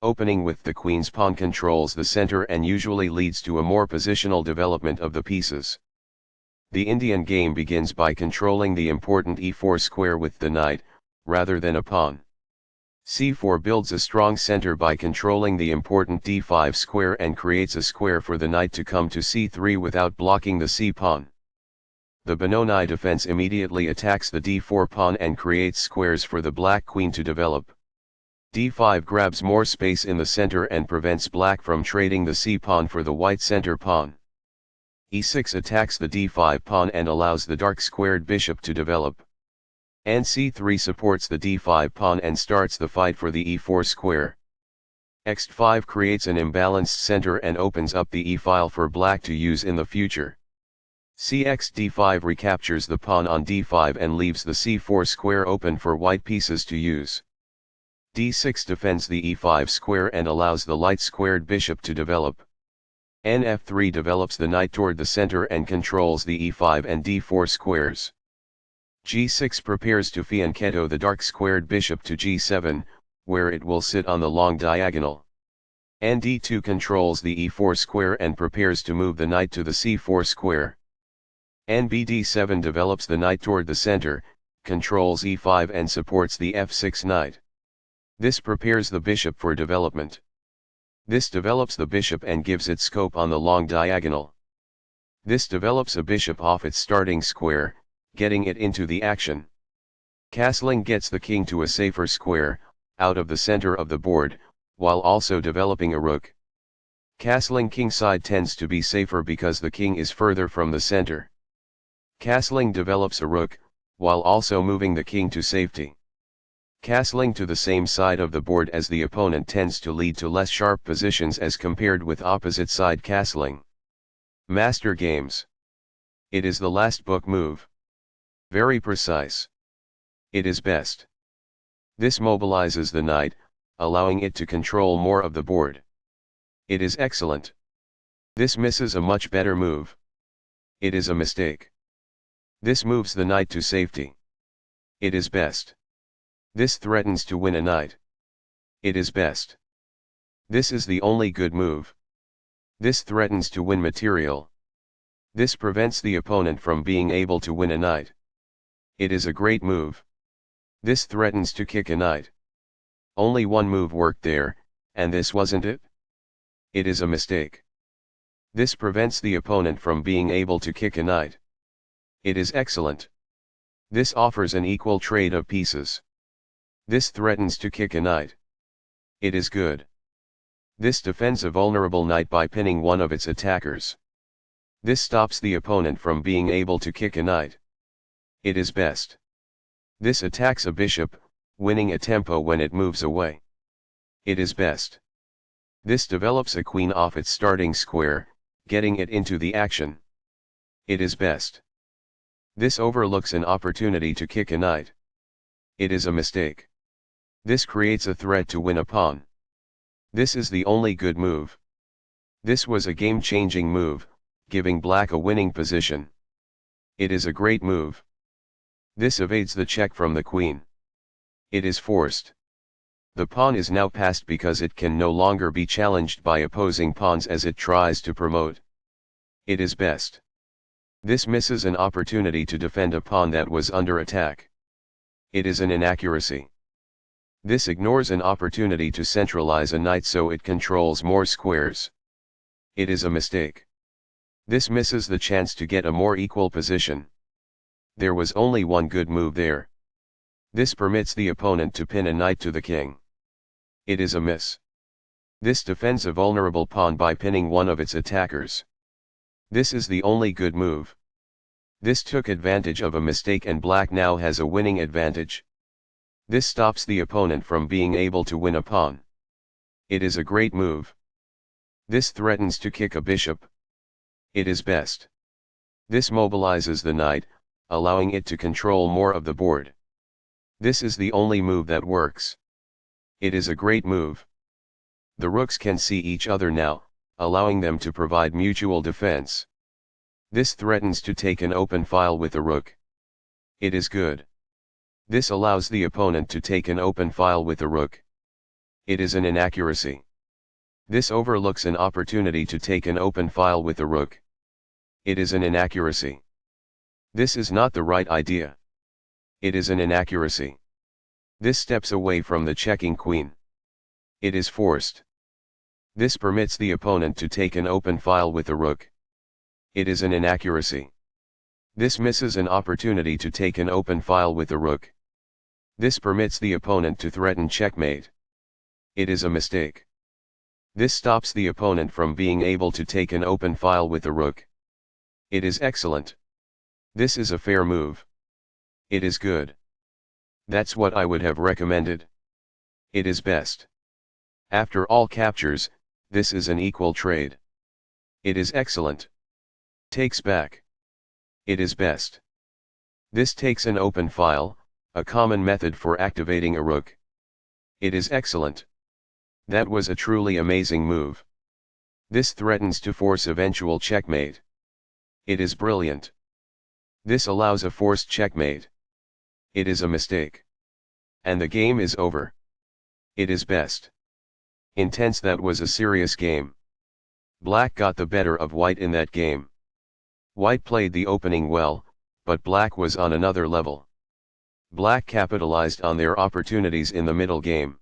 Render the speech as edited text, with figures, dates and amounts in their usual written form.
Opening with the queen's pawn controls the center and usually leads to a more positional development of the pieces. The Indian game begins by controlling the important e4 square with the knight, rather than a pawn. c4 builds a strong center by controlling the important d5 square and creates a square for the knight to come to c3 without blocking the c-pawn. The Benoni defense immediately attacks the d4 pawn and creates squares for the black queen to develop. d5 grabs more space in the center and prevents black from trading the c-pawn for the white center pawn. e6 attacks the d5 pawn and allows the dark squared bishop to develop. And c3 supports the d5 pawn and starts the fight for the e4 square. x5 creates an imbalanced center and opens up the e-file for black to use in the future. cx d5 recaptures the pawn on d5 and leaves the c4 square open for white pieces to use. d6 defends the e5 square and allows the light squared bishop to develop. Nf3 develops the knight toward the center and controls the e5 and d4 squares. g6 prepares to fianchetto the dark squared bishop to g7, where it will sit on the long diagonal. Nd2 controls the e4 square and prepares to move the knight to the c4 square. Nbd7 develops the knight toward the center, controls e5 and supports the f6 knight. This prepares the bishop for development. This develops the bishop and gives it scope on the long diagonal. This develops a bishop off its starting square, getting it into the action. Castling gets the king to a safer square, out of the center of the board, while also developing a rook. Castling kingside tends to be safer because the king is further from the center. Castling develops a rook, while also moving the king to safety. Castling to the same side of the board as the opponent tends to lead to less sharp positions as compared with opposite side castling. Master games. It is the last book move. Very precise. It is best. This mobilizes the knight, allowing it to control more of the board. It is excellent. This misses a much better move. It is a mistake. This moves the knight to safety. It is best. This threatens to win a knight. It is best. This is the only good move. This threatens to win material. This prevents the opponent from being able to win a knight. It is a great move. This threatens to kick a knight. Only one move worked there, and this wasn't it? It is a mistake. This prevents the opponent from being able to kick a knight. It is excellent. This offers an equal trade of pieces. This threatens to kick a knight. It is good. This defends a vulnerable knight by pinning one of its attackers. This stops the opponent from being able to kick a knight. It is best. This attacks a bishop, winning a tempo when it moves away. It is best. This develops a queen off its starting square, getting it into the action. It is best. This overlooks an opportunity to kick a knight. It is a mistake. This creates a threat to win a pawn. This is the only good move. This was a game-changing move, giving black a winning position. It is a great move. This evades the check from the queen. It is forced. The pawn is now passed because it can no longer be challenged by opposing pawns as it tries to promote. It is best. This misses an opportunity to defend a pawn that was under attack. It is an inaccuracy. This ignores an opportunity to centralize a knight so it controls more squares. It is a mistake. This misses the chance to get a more equal position. There was only one good move there. This permits the opponent to pin a knight to the king. It is a miss. This defends a vulnerable pawn by pinning one of its attackers. This is the only good move. This took advantage of a mistake and black now has a winning advantage. This stops the opponent from being able to win a pawn. It is a great move. This threatens to kick a bishop. It is best. This mobilizes the knight, allowing it to control more of the board. This is the only move that works. It is a great move. The rooks can see each other now, allowing them to provide mutual defense. This threatens to take an open file with a rook. It is good. This allows the opponent to take an open file with a rook. It is an inaccuracy. This overlooks an opportunity to take an open file with the rook. It is an inaccuracy. This is not the right idea. It is an inaccuracy. This steps away from the checking queen. It is forced. This permits the opponent to take an open file with the rook. It is an inaccuracy. This misses an opportunity to take an open file with the rook. This permits the opponent to threaten checkmate. It is a mistake. This stops the opponent from being able to take an open file with the rook. It is excellent. This is a fair move. It is good. That's what I would have recommended. It is best. After all captures, this is an equal trade. It is excellent. Takes back. It is best. This takes an open file, a common method for activating a rook. It is excellent. That was a truly amazing move. This threatens to force eventual checkmate. It is brilliant. This allows a forced checkmate. It is a mistake. And the game is over. It is best. Intense. That was a serious game. Black got the better of white in that game. White played the opening well, but black was on another level. Black capitalized on their opportunities in the middle game.